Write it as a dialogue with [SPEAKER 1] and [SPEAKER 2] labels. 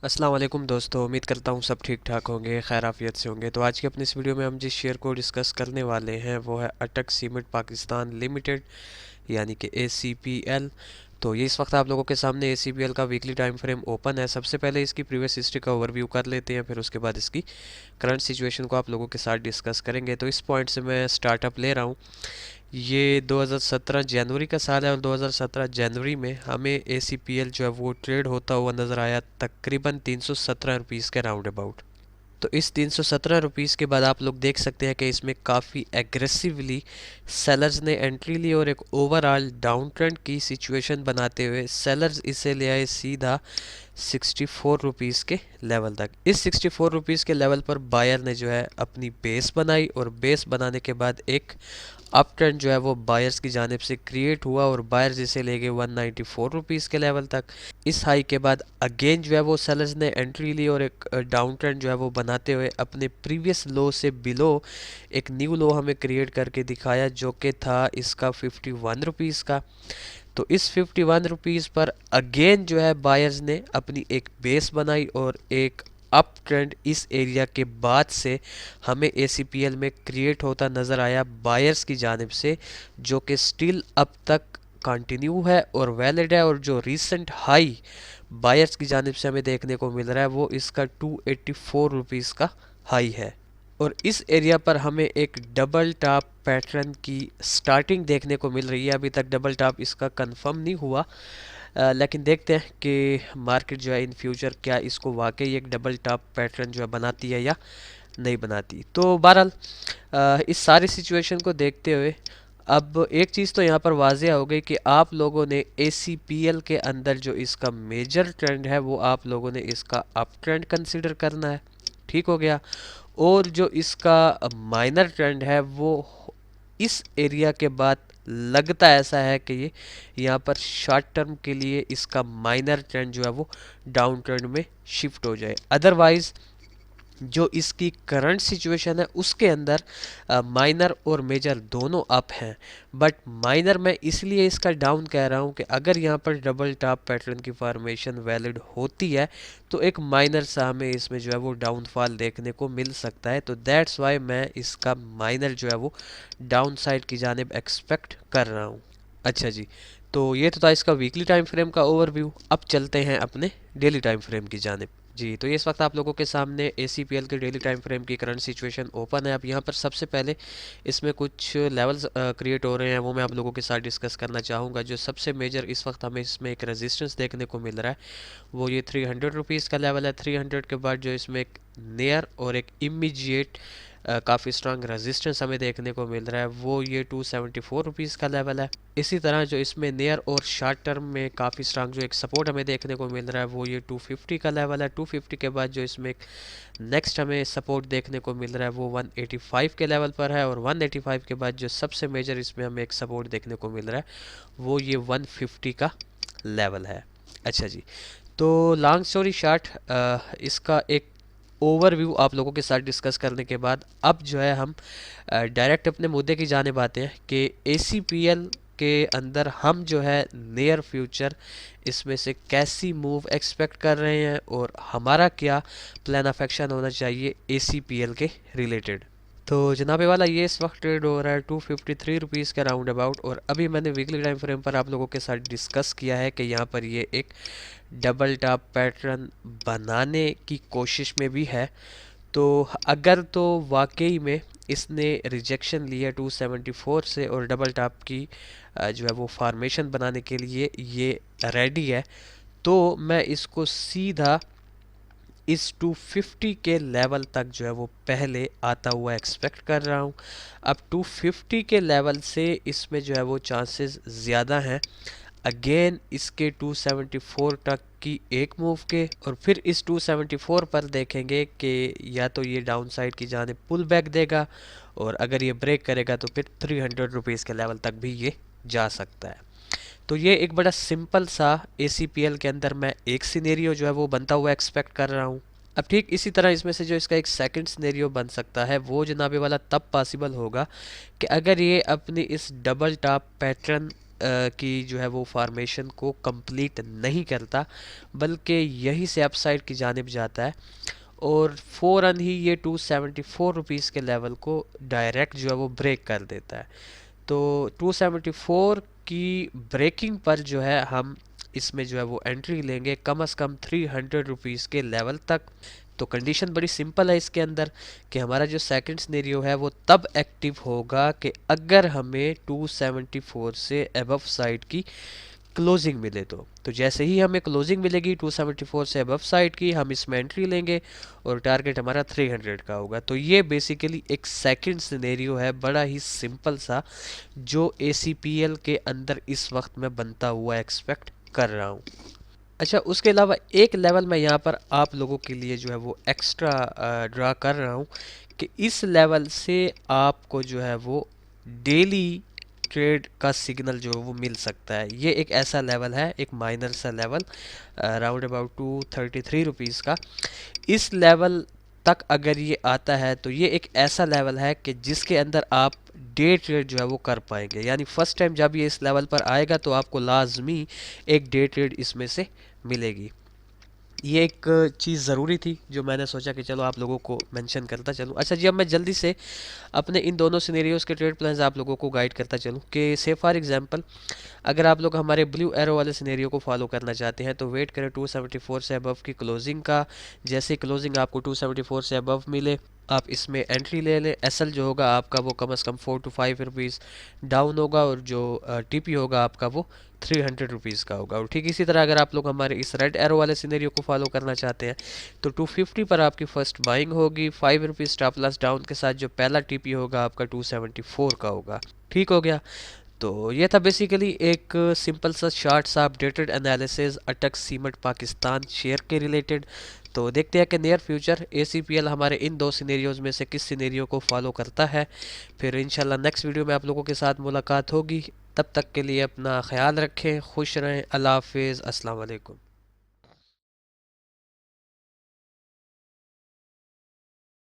[SPEAKER 1] अस्सलाम वालेकुम दोस्तों, उम्मीद करता हूँ सब ठीक ठाक होंगे, खैर आफियत से होंगे। तो आज की अपनी इस वीडियो में हम जिस शेयर को डिस्कस करने वाले हैं वो है अटक सीमेंट पाकिस्तान लिमिटेड, यानी कि ACPL। तो ये इस वक्त आप लोगों के सामने ACPL का वीकली टाइम फ्रेम ओपन है। सबसे पहले इसकी प्रीवियस हिस्ट्री का ओवरव्यू कर लेते हैं, फिर उसके बाद इसकी करंट सिचुएशन को आप लोगों के साथ डिस्कस करेंगे। तो इस पॉइंट से मैं स्टार्टअप ले रहा हूँ। ये 2017 जनवरी का साल है और 2017 जनवरी में हमें ACPL जो है वो ट्रेड होता हुआ नज़र आया तकरीबन 317 रुपीज़ के राउंड अबाउट। तो इस 317 रुपीज़ के बाद आप लोग देख सकते हैं कि इसमें काफ़ी एग्रेसिवली सेलर्स ने एंट्री ली और एक ओवरऑल डाउन ट्रेंड की सिचुएशन बनाते हुए सेलर्स इसे ले आए सीधा 64 रुपीज़ के लेवल तक। इस 64 रुपीज़ के लेवल पर बायर ने जो है अपनी बेस बनाई और बेस बनाने के बाद एक अप ट्रेंड जो है वो बायर्स की जानिब से क्रिएट हुआ और बायर्स इसे ले गए 194 रुपीज़ के लेवल तक। इस हाई के बाद अगेन जो है वो सेलर्स ने एंट्री ली और एक डाउन ट्रेंड जो है वो बनाते हुए अपने प्रीवियस लो से बिलो एक न्यू लो हमें क्रिएट करके दिखाया, जो कि था इसका 51 रुपीज़ का। तो इस 51 रुपीज़ पर अगेन जो है बायर्स ने अपनी एक बेस बनाई और एक अप ट्रेंड इस एरिया के बाद से हमें ACPL में क्रिएट होता नज़र आया बायर्स की जानिब से, जो कि स्टिल अब तक कंटिन्यू है और वैलिड है। और जो रीसेंट हाई बायर्स की जानिब से हमें देखने को मिल रहा है वो इसका 284 रुपीज़ का हाई है। और इस एरिया पर हमें एक डबल टॉप पैटर्न की स्टार्टिंग देखने को मिल रही है। अभी तक डबल टॉप इसका कंफर्म नहीं हुआ, लेकिन देखते हैं कि मार्केट जो है इन फ्यूचर क्या इसको वाकई एक डबल टॉप पैटर्न जो है बनाती है या नहीं बनाती। तो बहरहाल इस सारी सिचुएशन को देखते हुए अब एक चीज़ तो यहाँ पर वाज़ेह हो गई कि आप लोगों ने ACPL के अंदर जो इसका मेजर ट्रेंड है वो आप लोगों ने इसका अप ट्रेंड कंसिडर करना है। ठीक हो गया। और जो इसका माइनर ट्रेंड है वो इस एरिया के बाद लगता ऐसा है कि ये यहाँ पर शॉर्ट टर्म के लिए इसका माइनर ट्रेंड जो है वो डाउन ट्रेंड में शिफ्ट हो जाए। अदरवाइज जो इसकी करंट सिचुएशन है उसके अंदर माइनर और मेजर दोनों अप हैं। बट माइनर मैं इसलिए इसका डाउन कह रहा हूँ कि अगर यहाँ पर डबल टॉप पैटर्न की फॉर्मेशन वैलिड होती है तो एक माइनर सा हमें इसमें जो है वो डाउनफॉल देखने को मिल सकता है। तो दैट्स वाई मैं इसका माइनर जो है वो डाउन साइड की जानिब एक्सपेक्ट कर रहा हूँ। अच्छा जी, तो ये तो था इसका वीकली टाइम फ्रेम का ओवरव्यू। अब चलते हैं अपने डेली टाइम फ्रेम की जानिब। जी, तो ये इस वक्त आप लोगों के सामने ACPL के डेली टाइम फ्रेम की करंट सिचुएशन ओपन है। अब यहाँ पर सबसे पहले इसमें कुछ लेवल्स क्रिएट हो रहे हैं, वो मैं आप लोगों के साथ डिस्कस करना चाहूँगा। जो सबसे मेजर इस वक्त हमें इसमें एक रेजिस्टेंस देखने को मिल रहा है वो ये 300 रुपीज़ का लेवल है। 300 के बाद जो इसमें एक नियर और एक इमीजिएट काफ़ी स्ट्रांग रेजिस्टेंस हमें देखने को मिल रहा है वो ये 274 रुपीज़ का लेवल है। इसी तरह जो इसमें नियर और शॉर्ट टर्म में काफ़ी स्ट्रांग जो एक सपोर्ट हमें देखने को मिल रहा है वो ये 250 का लेवल है। 250 के बाद जो इसमें एक नेक्स्ट हमें सपोर्ट देखने को मिल रहा है वो 185 के लेवल पर है। और 185 के बाद जो सबसे मेजर इसमें हमें एक सपोर्ट देखने को मिल रहा है वो ये 150 का लेवल है। अच्छा जी, तो लॉन्ग स्टोरी शॉर्ट इसका एक ओवरव्यू आप लोगों के साथ डिस्कस करने के बाद अब जो है हम डायरेक्ट अपने मुद्दे की जानिब आते हैं कि ACPL के अंदर हम जो है नियर फ्यूचर इसमें से कैसी मूव एक्सपेक्ट कर रहे हैं और हमारा क्या प्लान ऑफ एक्शन होना चाहिए ACPL के रिलेटेड। तो जनाबे वाला ये इस वक्त ट्रेड हो रहा है 253 रुपीज़ के राउंड अबाउट। और अभी मैंने वीकली टाइम फ्रेम पर आप लोगों के साथ डिस्कस किया है कि यहाँ पर ये एक डबल टॉप पैटर्न बनाने की कोशिश में भी है। तो अगर तो वाकई में इसने रिजेक्शन लिया 274 से और डबल टॉप की जो है वो फार्मेशन बनाने के लिए ये रेडी है, तो मैं इसको सीधा इस 250 के लेवल तक जो है वो पहले आता हुआ एक्सपेक्ट कर रहा हूँ। अब 250 के लेवल से इसमें जो है वो चांसेस ज़्यादा हैं अगेन इसके 274 तक की एक मूव के। और फिर इस 274 पर देखेंगे कि या तो ये डाउन साइड की जानिब पुल बैक देगा और अगर ये ब्रेक करेगा तो फिर 300 रुपीज़ के लेवल तक भी ये जा सकता है। तो ये एक बड़ा सिंपल सा ACPL के अंदर मैं एक सिनेरियो जो है वो बनता हुआ एक्सपेक्ट कर रहा हूँ। अब ठीक इसी तरह इसमें से जो इसका एक सेकंड सिनेरियो बन सकता है वो जनाबे वाला तब पॉसिबल होगा कि अगर ये अपनी इस डबल टॉप पैटर्न की जो है वो फार्मेशन को कंप्लीट नहीं करता, बल्कि यहीं से अपसाइड की जानिब जाता है और फ़ौरन ही ये 274 रुपीज़ के लेवल को डायरेक्ट जो है वो ब्रेक कर देता है। तो 274 की ब्रेकिंग पर जो है हम इसमें जो है वो एंट्री लेंगे कम से कम 300 रुपीज़ के लेवल तक। तो कंडीशन बड़ी सिंपल है इसके अंदर कि हमारा जो सेकंड सिनेरियो है वो तब एक्टिव होगा कि अगर हमें 274 से अबव साइड की क्लोजिंग मिले। तो जैसे ही हमें क्लोजिंग मिलेगी 274 से अबव साइड की, हम इसमें एंट्री लेंगे और टारगेट हमारा 300 का होगा। तो ये बेसिकली एक सेकंड सिनेरियो है, बड़ा ही सिंपल सा, जो ACPL के अंदर इस वक्त मैं बनता हुआ एक्सपेक्ट कर रहा हूँ। अच्छा, उसके अलावा एक लेवल मैं यहाँ पर आप लोगों के लिए जो है वो एक्स्ट्रा ड्रा कर रहा हूँ कि इस लेवल से आपको जो है वो डेली ट्रेड का सिग्नल जो है वो मिल सकता है। ये एक ऐसा लेवल है, एक माइनर सा लेवल राउंड अबाउट 233 रुपीज़ का। इस लेवल तक अगर ये आता है तो ये एक ऐसा लेवल है कि जिसके अंदर आप डे ट्रेड जो है वो कर पाएंगे। यानी फर्स्ट टाइम जब ये इस लेवल पर आएगा तो आपको लाजमी एक डे ट्रेड इसमें से मिलेगी। ये एक चीज़ ज़रूरी थी जो मैंने सोचा कि चलो आप लोगों को मेंशन करता चलूँ। अच्छा जी, अब मैं जल्दी से अपने इन दोनों सिनेरियोज़ के ट्रेड प्लान्स आप लोगों को गाइड करता चलूँ कि से फॉर एग्जांपल अगर आप लोग हमारे ब्लू एरो वाले सिनेरियो को फॉलो करना चाहते हैं तो वेट करें 274 से अबव की क्लोजिंग का। जैसे क्लोजिंग आपको 274 से अबव मिले, आप इसमें एंट्री ले लें। एसएल जो होगा आपका वो कम से कम 4 to 5 रुपीज़ डाउन होगा और जो टीपी होगा आपका वो 300 रुपीज़ का होगा। और ठीक इसी तरह अगर आप लोग हमारे इस रेड एरो वाले सिनेरियो को फॉलो करना चाहते हैं तो 250 पर आपकी फर्स्ट बाइंग होगी, 5 रुपीज़ स्टॉप लॉस डाउन के साथ। जो पहला टीपी होगा आपका 274 का होगा। ठीक हो गया। तो ये था बेसिकली एक सिंपल सा शॉर्ट सा अपडेटेड एनालिसिस अटक सीमेंट पाकिस्तान शेयर के रिलेटेड। तो देखते हैं कि नियर फ्यूचर ACPL हमारे इन दो सिनेरियोज़ में से किस सिनेरियो को फॉलो करता है। फिर इंशाल्लाह नेक्स्ट वीडियो में आप लोगों के साथ मुलाकात होगी। तब तक के लिए अपना ख्याल रखें, खुश रहें, अल्लाह हाफिज़, अस्सलाम वालेकुम।